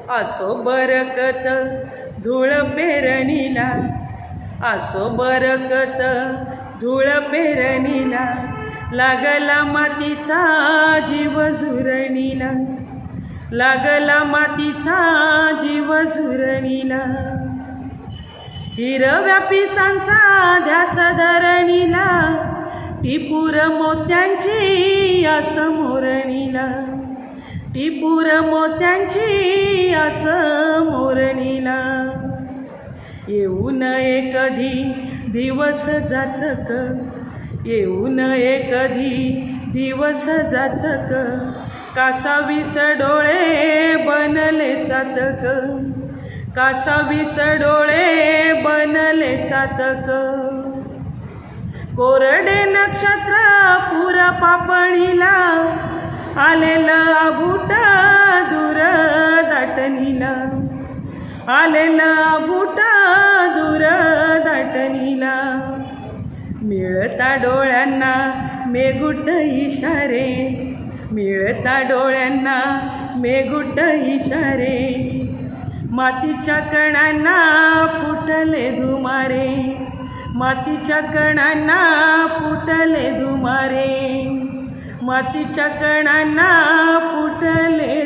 असो बरकत धूळ पेरणीला, असो बरकत धूळ पेरणीला, लागला मातीचा जीव झुरणीला, लागला मातीचा जीव झुरणीला। हिरव्या पिसांचा ध्यास धरणीला, टिपूर मोत्यांची आस मोरणीला, टिपूर मोत्यांची आस मोरणीला। येऊ नये कधी दिवस जाचक, येऊ नये कधी दिवस जाचक, कासावीस डोळे बनले चातक, कासावीस डोळे बनले चातक। कोरडे नक्षत्र पुर पापणीला, आलेलं आबूट दूर दाटणीला, आलेलं आबूट दूर दाटणीला। मिळता डोळ्यांना मेघूट इशारे, मिळता डोळ्यांना मेघूट इशारे, मातीच्या कणांना फुटले धुमारे, मातीच्या कणांना फुटले धुमारे, मातीच्या कणांना फुटले